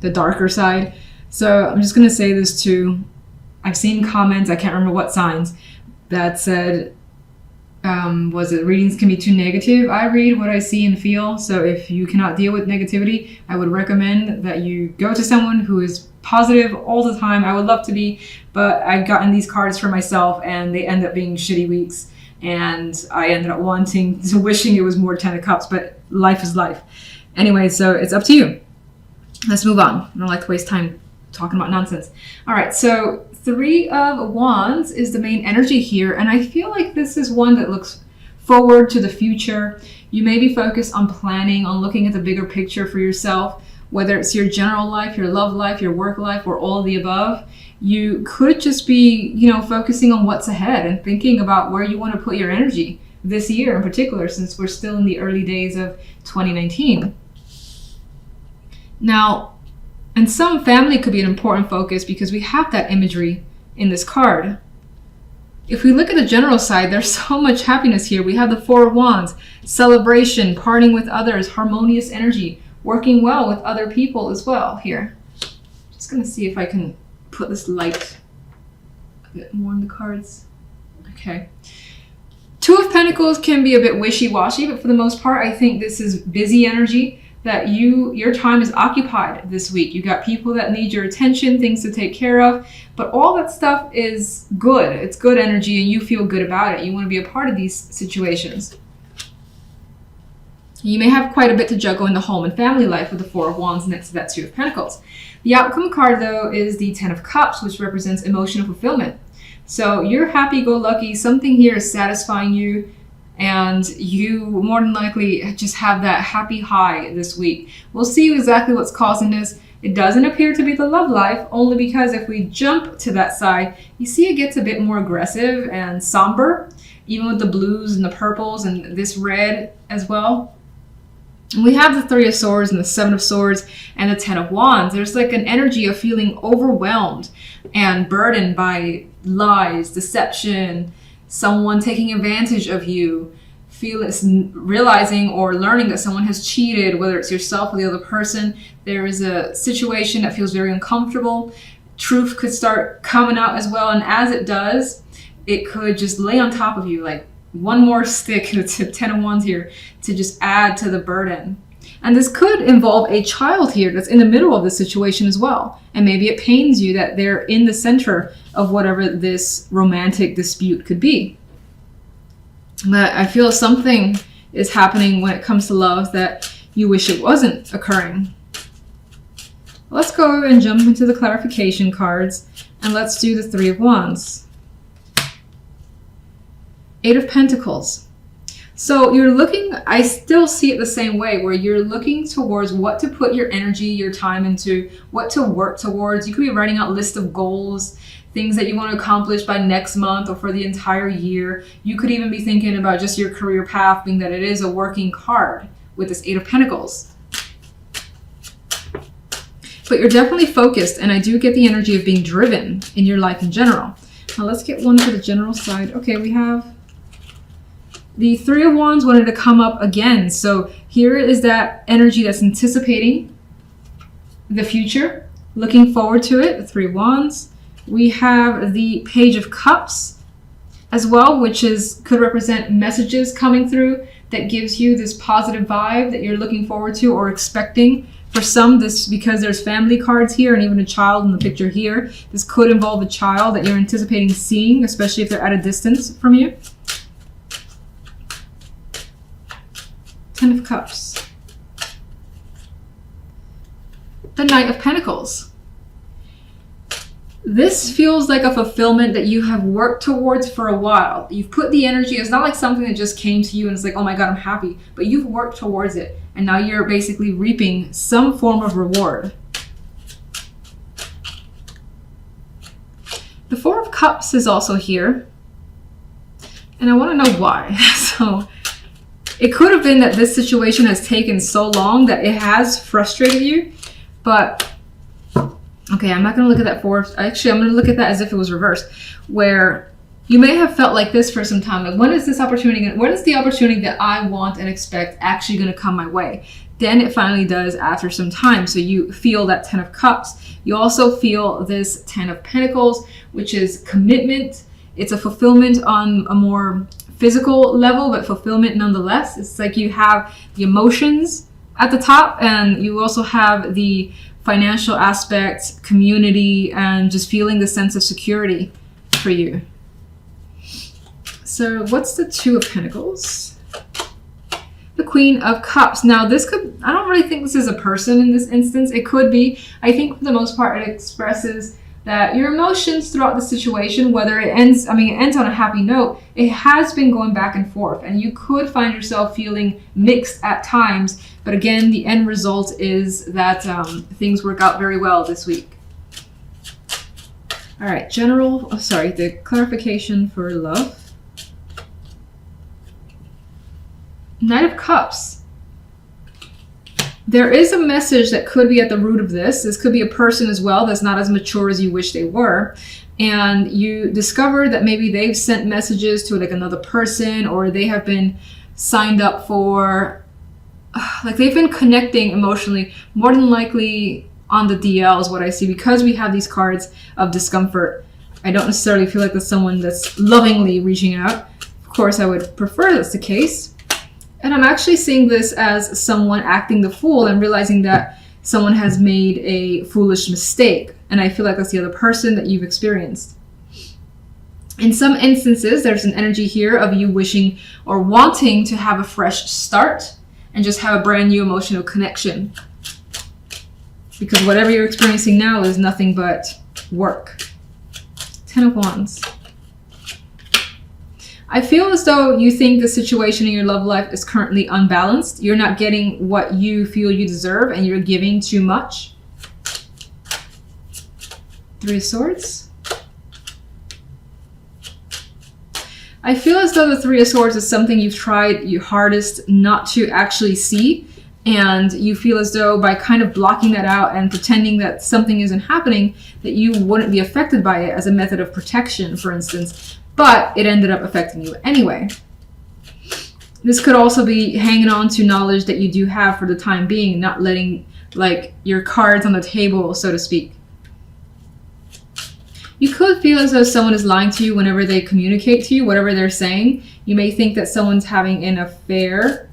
the darker side. So I'm just going to say this too. I've seen comments, I can't remember what signs, that said, was it readings can be too negative? I read what I see and feel. So if you cannot deal with negativity, I would recommend that you go to someone who is positive all the time. I would love to be, but I've gotten these cards for myself and they end up being shitty weeks. And I ended up wishing it was more 10 of Cups, but life is life. Anyway, so it's up to you. Let's move on. I don't like to waste time talking about nonsense. All right, so 3 of Wands is the main energy here, and I feel like this is one that looks forward to the future. You may be focused on planning, on looking at the bigger picture for yourself, whether it's your general life, your love life, your work life, or all of the above. You could just be, focusing on what's ahead and thinking about where you want to put your energy this year in particular, since we're still in the early days of 2019. Now, and some family could be an important focus because we have that imagery in this card. If we look at the general side, there's so much happiness here. We have the 4 of Wands, celebration, parting with others, harmonious energy, working well with other people as well here. Just going to see if I can put this light a bit more in the cards. Okay. 2 of Pentacles can be a bit wishy-washy, but for the most part, I think this is busy energy. That your time is occupied this week. You got people that need your attention, things to take care of, but all that stuff is good. It's good energy and you feel good about it. You want to be a part of these situations. You may have quite a bit to juggle in the home and family life with the 4 of Wands next to that 2 of Pentacles. The outcome card though is the 10 of Cups, which represents emotional fulfillment. So you're happy-go-lucky, something here is satisfying you, and you more than likely just have that happy high this week. We'll see exactly what's causing this. It doesn't appear to be the love life, only because if we jump to that side, you see it gets a bit more aggressive and somber, even with the blues and the purples and this red as well. And we have the 3 of Swords and the 7 of Swords and the 10 of Wands. There's like an energy of feeling overwhelmed and burdened by lies, deception, someone taking advantage of you, realizing or learning that someone has cheated, whether it's yourself or the other person. There is a situation that feels very uncomfortable. Truth could start coming out as well, and as it does, it could just lay on top of you like one more stick, the 10 of Wands here, to just add to the burden. And this could involve a child here that's in the middle of the situation as well. And maybe it pains you that they're in the center of whatever this romantic dispute could be. But I feel something is happening when it comes to love that you wish it wasn't occurring. Let's go and jump into the clarification cards, and let's do the 3 of Wands. 8 of Pentacles. So you're looking, I still see it the same way, where you're looking towards what to put your energy, your time into, what to work towards. You could be writing out a list of goals, things that you want to accomplish by next month or for the entire year. You could even be thinking about just your career path, being that it is a working card with this 8 of Pentacles. But you're definitely focused, and I do get the energy of being driven in your life in general. Now let's get one for the general side. Okay, we have the 3 of Wands wanted to come up again. So here is that energy that's anticipating the future, looking forward to it, the 3 of Wands. We have the Page of Cups as well, which could represent messages coming through that gives you this positive vibe that you're looking forward to or expecting. For some, this, because there's family cards here and even a child in the picture here, this could involve a child that you're anticipating seeing, especially if they're at a distance from you. 10 of Cups. The Knight of Pentacles. This feels like a fulfillment that you have worked towards for a while. You've put the energy, it's not like something that just came to you and it's like, oh my God, I'm happy. But you've worked towards it. And now you're basically reaping some form of reward. The 4 of Cups is also here. And I want to know why. So it could have been that this situation has taken so long that it has frustrated you. But okay, I'm not going to look at that 4. Actually, I'm going to look at that as if it was reversed, where you may have felt like this for some time. Like, when is this opportunity? When is the opportunity that I want and expect actually going to come my way? then it finally does after some time. So you feel that 10 of Cups. You also feel this 10 of Pentacles, which is commitment. It's a fulfillment on a more physical level, but fulfillment nonetheless. It's like you have the emotions at the top, and you also have the financial aspect, community, and just feeling the sense of security for you. So what's the Two of Pentacles? The Queen of Cups. Now this could, I don't really think this is a person in this instance. It could be. I think for the most part it expresses that your emotions throughout the situation, whether it ends, it ends on a happy note, it has been going back and forth, and you could find yourself feeling mixed at times. But again, the end result is that things work out very well this week. All right, the clarification for love. Knight of Cups. There is a message that could be at the root of this. This could be a person as well that's not as mature as you wish they were. And you discover that maybe they've sent messages to like another person, or they have been signed up for, like they've been connecting emotionally, more than likely on the DL is what I see, because we have these cards of discomfort. I don't necessarily feel like there's someone that's lovingly reaching out. Of course, I would prefer that's the case. And I'm actually seeing this as someone acting the fool and realizing that someone has made a foolish mistake. And I feel like that's the other person that you've experienced. In some instances, there's an energy here of you wishing or wanting to have a fresh start and just have a brand new emotional connection. Because whatever you're experiencing now is nothing but work. 10 of Wands. I feel as though you think the situation in your love life is currently unbalanced. You're not getting what you feel you deserve, and you're giving too much. 3 of Swords. I feel as though the 3 of Swords is something you've tried your hardest not to actually see, and you feel as though by kind of blocking that out and pretending that something isn't happening, that you wouldn't be affected by it as a method of protection, for instance. But it ended up affecting you anyway. This could also be hanging on to knowledge that you do have for the time being, not letting like your cards on the table, so to speak. You could feel as though someone is lying to you whenever they communicate to you, whatever they're saying. You may think that someone's having an affair.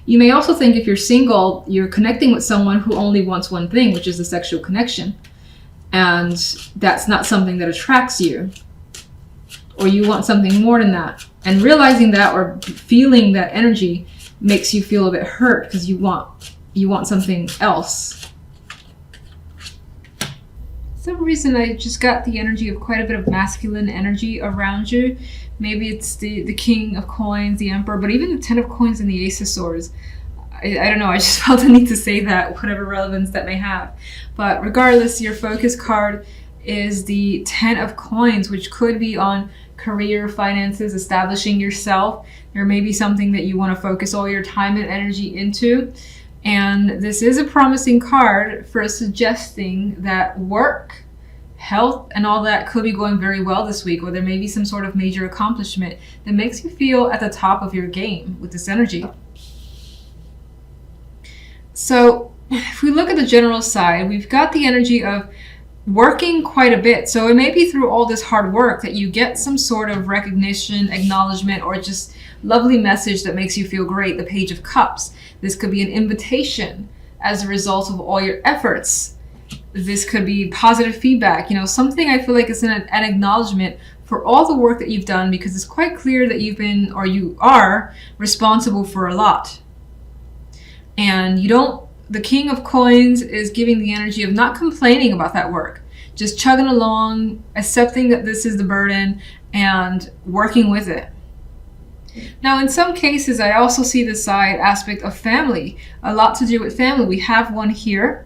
You may also think if you're single, you're connecting with someone who only wants one thing, which is the sexual connection. And that's not something that attracts you. Or you want something more than that. And realizing that or feeling that energy makes you feel a bit hurt because you want something else. For some reason, I just got the energy of quite a bit of masculine energy around you. Maybe it's the King of Coins, the Emperor, but even the 10 of Coins and the Ace of Swords. I don't know, I just felt the need to say that, whatever relevance that may have. But regardless, your focus card is the 10 of Coins, which could be on career, finances, establishing yourself. There may be something that you want to focus all your time and energy into. And this is a promising card for suggesting that work, health, and all that could be going very well this week, or there may be some sort of major accomplishment that makes you feel at the top of your game with this energy. So if we look at the general side, we've got the energy of working quite a bit. So it may be through all this hard work that you get some sort of recognition, acknowledgement, or just lovely message that makes you feel great. The Page of Cups. This could be an invitation as a result of all your efforts. This could be positive feedback, something I feel like is an acknowledgement for all the work that you've done, because it's quite clear that you've been, or you are, responsible for a lot. And the King of Coins is giving the energy of not complaining about that work, just chugging along, accepting that this is the burden, and working with it. Now, in some cases, I also see the side aspect of family, a lot to do with family. We have one here.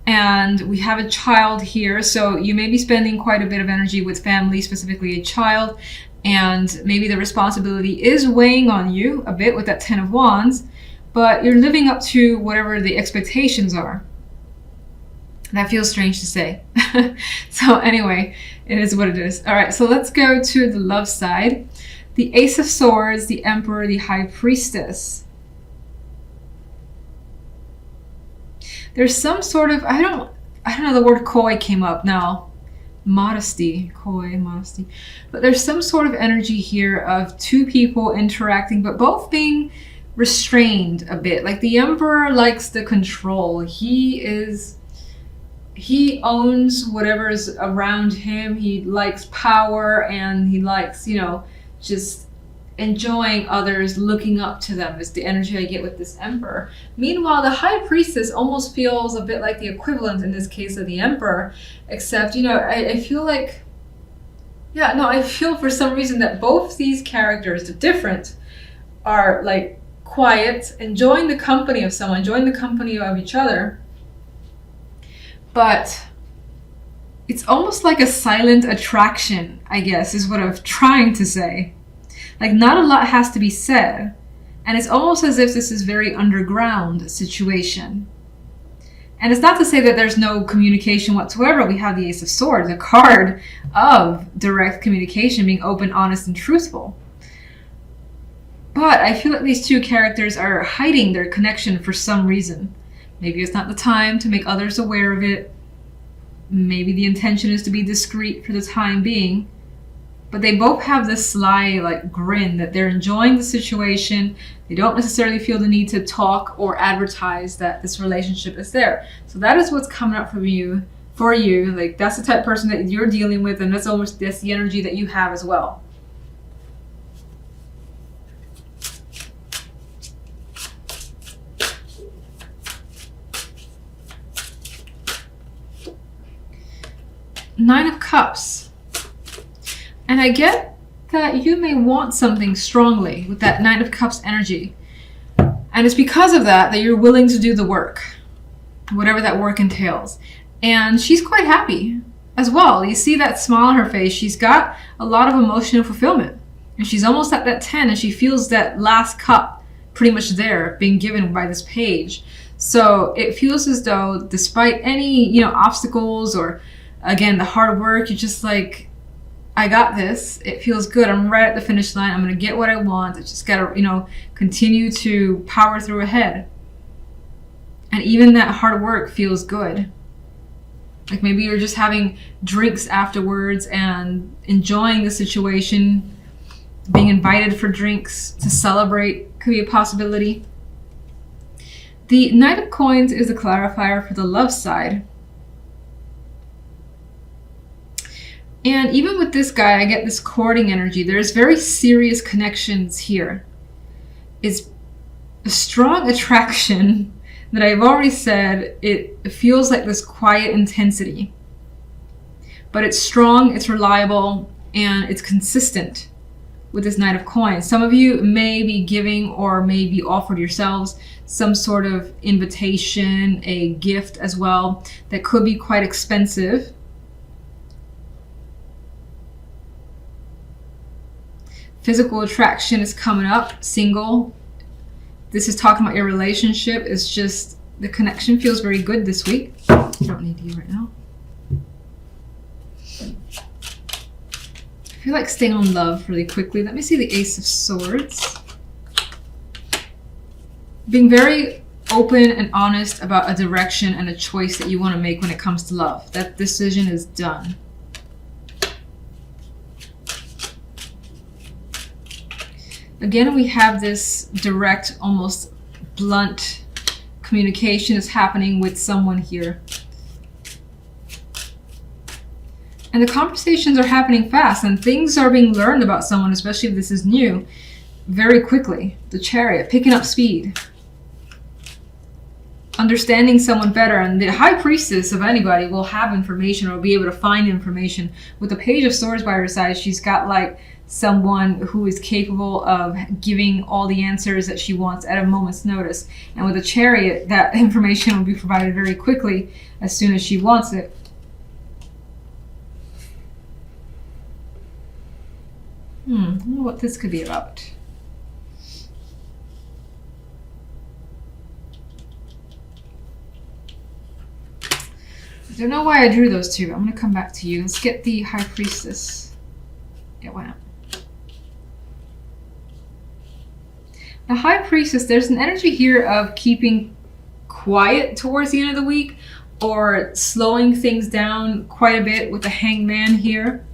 And we have a child here, so you may be spending quite a bit of energy with family, specifically a child, and maybe the responsibility is weighing on you a bit with that 10 of Wands, but you're living up to whatever the expectations are. That feels strange to say. So anyway, It is what it is. All right, so let's go to the love side. The Ace of Swords, the Emperor, the High Priestess. There's some sort of, I don't know, the word coy came up now. Modesty, coy, modesty. But there's some sort of energy here of two people interacting, but both being restrained a bit. Like the Emperor likes the control. He owns whatever is around him. He likes power, and he likes, just enjoying others, looking up to them is the energy I get with this Emperor. Meanwhile, the High Priestess almost feels a bit like the equivalent in this case of the Emperor, except, I feel like, I feel for some reason that both these characters, the different, are like quiet, enjoying the company of someone, enjoying the company of each other, but it's almost like a silent attraction, I guess, is what I'm trying to say. Like, not a lot has to be said, and it's almost as if this is very underground situation. And it's not to say that there's no communication whatsoever. We have the Ace of Swords, a card of direct communication, being open, honest, and truthful. But I feel like these two characters are hiding their connection for some reason. Maybe it's not the time to make others aware of it. Maybe the intention is to be discreet for the time being. But they both have this sly, grin that they're enjoying the situation. They don't necessarily feel the need to talk or advertise that this relationship is there. So that is what's coming up for you. Like, that's the type of person that you're dealing with, and that's the energy that you have as well. Nine of Cups. And I get that you may want something strongly with that Nine of Cups energy. And it's because of that you're willing to do the work, whatever that work entails. And she's quite happy as well. You see that smile on her face. She's got a lot of emotional fulfillment. And she's almost at that 10, and she feels that last cup pretty much there being given by this page. So it feels as though despite any, obstacles or, again, the hard work, you're just like, I got this. It feels good. I'm right at the finish line. I'm going to get what I want. I just got to, continue to power through ahead. And even that hard work feels good. Like maybe you're just having drinks afterwards and enjoying the situation. Being invited for drinks to celebrate could be a possibility. The Knight of Coins is a clarifier for the love side. And even with this guy, I get this courting energy. There's very serious connections here. It's a strong attraction that I've already said. It feels like this quiet intensity. But it's strong, it's reliable, and it's consistent with this Knight of Coins. Some of you may be giving or may be offered yourselves some sort of invitation, a gift as well, that could be quite expensive. Physical attraction is coming up, single. This is talking about your relationship. It's just the connection feels very good this week. I don't need you right now. I feel like staying on love really quickly. Let me see the Ace of Swords. Being very open and honest about a direction and a choice that you want to make when it comes to love. That decision is done. Again, we have this direct, almost blunt communication is happening with someone here. And the conversations are happening fast, and things are being learned about someone, especially if this is new, very quickly. The Chariot, picking up speed. Understanding someone better, and the High Priestess of anybody will have information or be able to find information. With the Page of Swords by her side, she's got someone who is capable of giving all the answers that she wants at a moment's notice. And with a Chariot, that information will be provided very quickly as soon as she wants it. I wonder what this could be about. I don't know why I drew those two. I'm going to come back to you. Let's get the High Priestess. Yeah, why not? The High Priestess, there's an energy here of keeping quiet towards the end of the week, or slowing things down quite a bit with the Hangman here.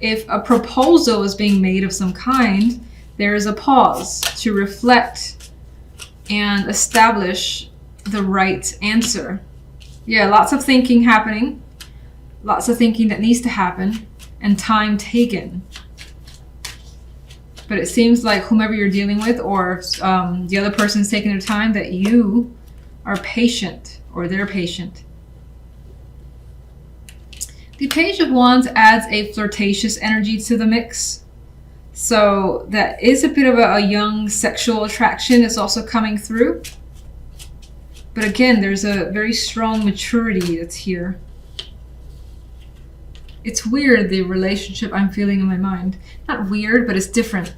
If a proposal is being made of some kind, there is a pause to reflect and establish the right answer. Yeah, lots of thinking happening, lots of thinking that needs to happen, and time taken. But it seems like whomever you're dealing with, or the other person's taking their time, that you are patient, or they're patient. The Page of Wands adds a flirtatious energy to the mix. So that is a bit of a young sexual attraction is also coming through. But again, there's a very strong maturity that's here. It's weird, the relationship I'm feeling in my mind. Not weird, but it's different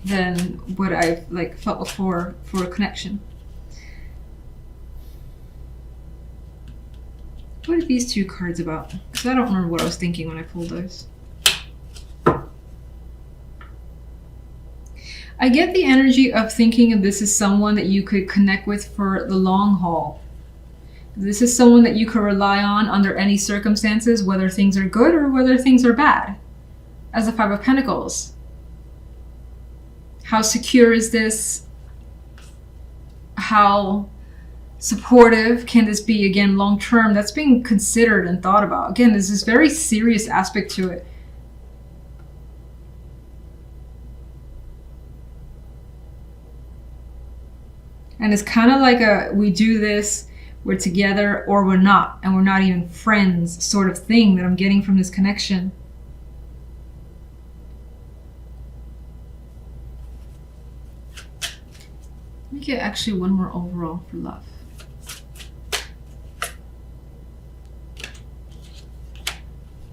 than what I've felt before for a connection. What are these two cards about? Because I don't remember what I was thinking when I pulled those. I get the energy of thinking of this as someone that you could connect with for the long haul. This is someone that you could rely on under any circumstances, whether things are good or whether things are bad. As the Five of Pentacles. How secure is this? How supportive can this be? Again, long term, that's being considered and thought about. Again, there's this very serious aspect to it. And it's kind of like a, we do this, we're together, or we're not, and we're not even friends sort of thing that I'm getting from this connection. Let me get actually one more overall for love.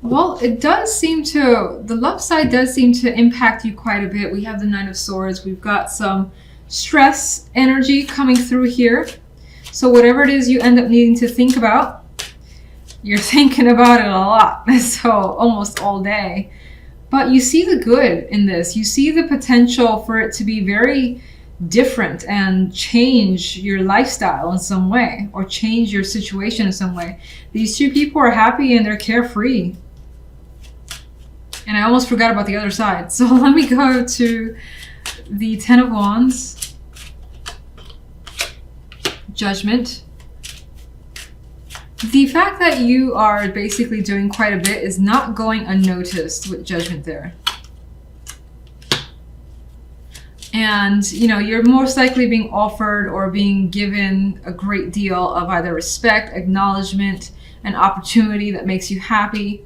Well, it does seem to, the love side does seem to impact you quite a bit. We have the Nine of Swords. We've got some stress energy coming through here. So whatever it is you end up needing to think about, you're thinking about it a lot. So almost all day. But you see the good in this. You see the potential for it to be very different and change your lifestyle in some way, or change your situation in some way. These two people are happy and they're carefree. And I almost forgot about the other side. So let me go to the Ten of Wands, Judgment. The fact that you are basically doing quite a bit is not going unnoticed with Judgment there. And, you know, you're most likely being offered or being given a great deal of either respect, acknowledgement, an opportunity that makes you happy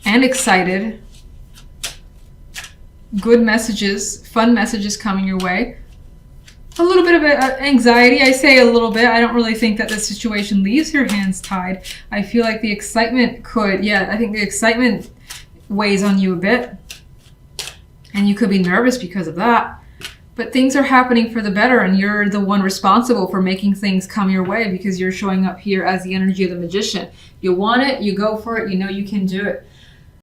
and excited. Good messages, fun messages coming your way. A little bit of anxiety. I say a little bit. I don't really think that the situation leaves your hands tied. I feel like the excitement could, I think the excitement weighs on you a bit. And you could be nervous because of that. But things are happening for the better, and you're the one responsible for making things come your way because you're showing up here as the energy of the Magician. You want it, you go for it, you know you can do it.